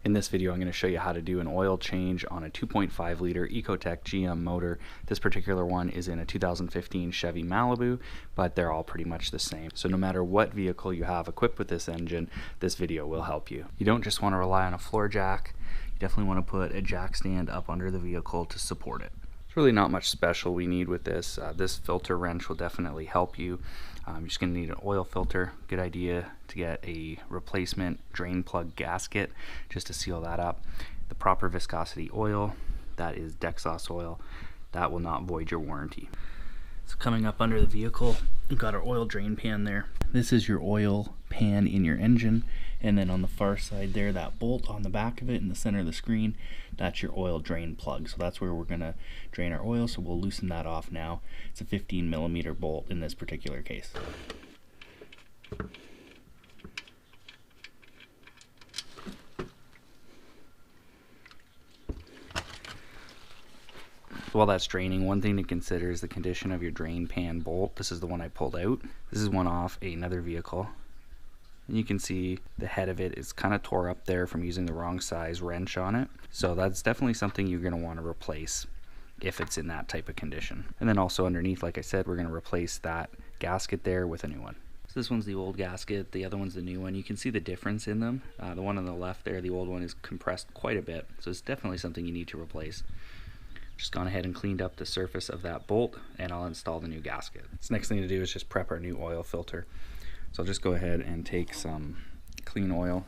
In this video, I'm going to show you how to do an oil change on a 2.5 liter ecotec GM motor. This particular one is in a 2015 Chevy Malibu, but they're all pretty much the same. So no matter what vehicle you have equipped with this engine, this video will help you. You don't just want to rely on a floor jack. You definitely want to put a jack stand up under the vehicle to support it. There's really not much special we need with this. This filter wrench will definitely help you. You're just going to need an oil filter. Good idea to get a replacement drain plug gasket just to seal that up. The proper viscosity oil, that is Dexos oil, that will not void your warranty. So coming up under the vehicle, we've got our oil drain pan there. This is your oil pan in your engine, and then on the far side there, that bolt on the back of it in the center of the screen, that's your oil drain plug. So that's where we're gonna drain our oil, so we'll loosen that off now. It's a 15mm bolt in this particular case. While that's draining, one thing to consider is the condition of your drain pan bolt. This is the one I pulled out. This is one off another vehicle. And you can see the head of it is kind of tore up there from using the wrong size wrench on it. So that's definitely something you're going to want to replace if it's in that type of condition. And then also underneath, like I said, we're going to replace that gasket there with a new one. So this one's the old gasket, the other one's the new one. You can see the difference in them. The one on the left there, the old one, is compressed quite a bit. So it's definitely something you need to replace. Just gone ahead and cleaned up the surface of that bolt, and I'll install the new gasket. So next thing to do is just prep our new oil filter. So I'll just go ahead and take some clean oil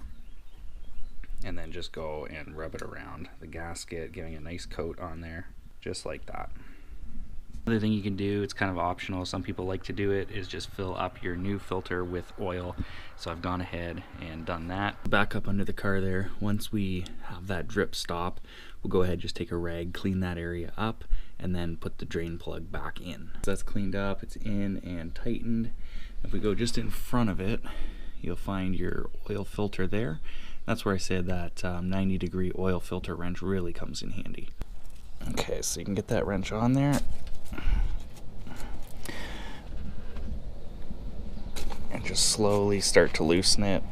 and then just go and rub it around the gasket, giving a nice coat on there, just like that. Another thing you can do, it's kind of optional, some people like to do it, is just fill up your new filter with oil. So I've gone ahead and done that. Back up under the car there, once we have that drip stop, we'll go ahead and just take a rag, clean that area up, and then put the drain plug back in. So that's cleaned up, it's in and tightened. If we go just in front of it, you'll find your oil filter there. That's where I said that 90-degree oil filter wrench really comes in handy. Okay, so you can get that wrench on there. And just slowly start to loosen it.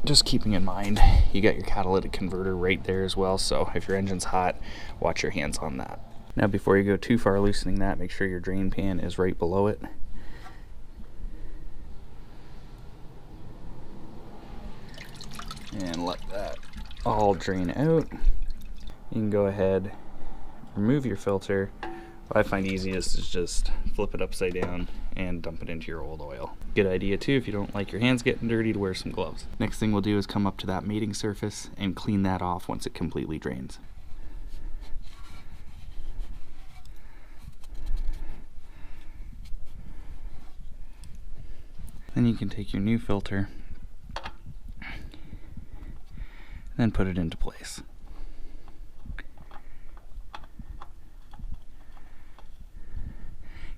Just keeping in mind, you got your catalytic converter right there as well, so if your engine's hot, watch your hands on that. Now before you go too far loosening that, make sure your drain pan is right below it. And let that all drain out. You can go ahead, remove your filter. What I find easiest is just flip it upside down and dump it into your old oil. Good idea too, if you don't like your hands getting dirty, to wear some gloves. Next thing we'll do is come up to that mating surface and clean that off once it completely drains. Then you can take your new filter and then put it into place.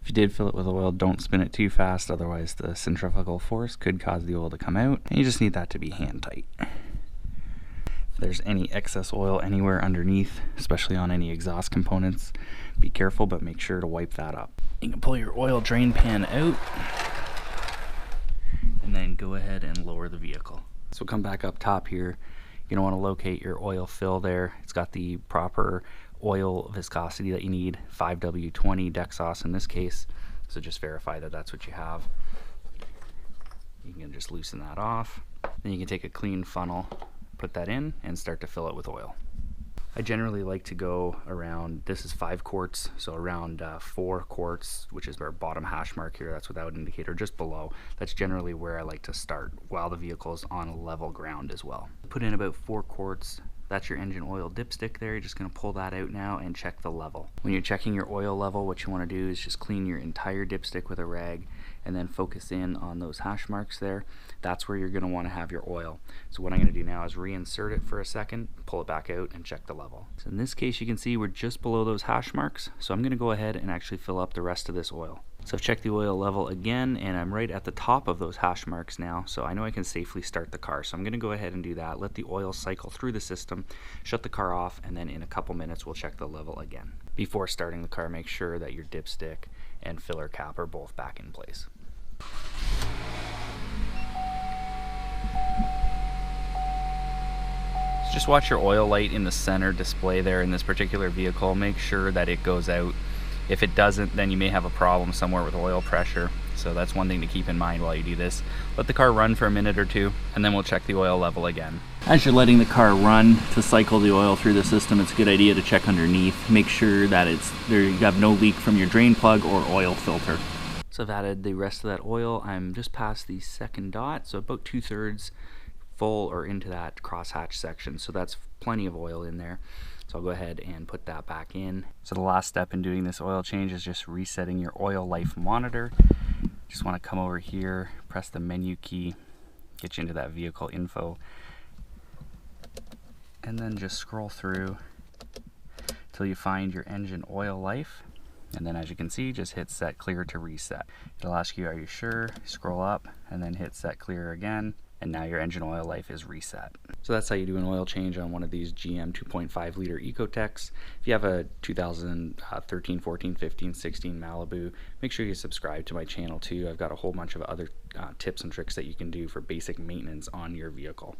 If you did fill it with oil, don't spin it too fast, otherwise the centrifugal force could cause the oil to come out, and you just need that to be hand tight. If there's any excess oil anywhere underneath, especially on any exhaust components, be careful, but make sure to wipe that up. You can pull your oil drain pan out and then go ahead and lower the vehicle. So come back up top here. You're going to want to locate your oil fill there. It's got the proper oil viscosity that you need, 5W20 Dexos in this case. So just verify that that's what you have. You can just loosen that off. Then you can take a clean funnel, put that in, and start to fill it with oil. I generally like to go around, this is 5 quarts, so around 4 quarts, which is our bottom hash mark here. That's without an indicator, just below. That's generally where I like to start while the vehicle is on level ground as well. Put in about 4 quarts. That's your engine oil dipstick there. You're just going to pull that out now and check the level. When you're checking your oil level, what you want to do is just clean your entire dipstick with a rag and then focus in on those hash marks there. That's where you're going to want to have your oil. So what I'm going to do now is reinsert it for a second, pull it back out, and check the level. So in this case, you can see we're just below those hash marks. So I'm going to go ahead and actually fill up the rest of this oil. So I've checked the oil level again, and I'm right at the top of those hash marks now, so I know I can safely start the car. So I'm going to go ahead and do that, let the oil cycle through the system, shut the car off, and then in a couple minutes we'll check the level again. Before starting the car, make sure that your dipstick and filler cap are both back in place. Just watch your oil light in the center display there in this particular vehicle. Make sure that it goes out. If it doesn't, then you may have a problem somewhere with oil pressure. So that's one thing to keep in mind while you do this. Let the car run for a minute or two, and then we'll check the oil level again. As you're letting the car run to cycle the oil through the system, it's a good idea to check underneath. Make sure that you have no leak from your drain plug or oil filter. So I've added the rest of that oil. I'm just past the second dot, so about 2/3 full or into that crosshatch section. So that's plenty of oil in there. So I'll go ahead and put that back in. So the last step in doing this oil change is just resetting your oil life monitor. Just want to come over here, press the menu key, get you into that vehicle info, and then just scroll through till you find your engine oil life. And then as you can see, just hit set clear to reset. It'll ask you, are you sure? Scroll up and then hit set clear again. And now your engine oil life is reset. So that's how you do an oil change on one of these GM 2.5 liter Ecotecs. If you have a 2013, 14, 15, 16 Malibu, make sure you subscribe to my channel too. I've got a whole bunch of other tips and tricks that you can do for basic maintenance on your vehicle.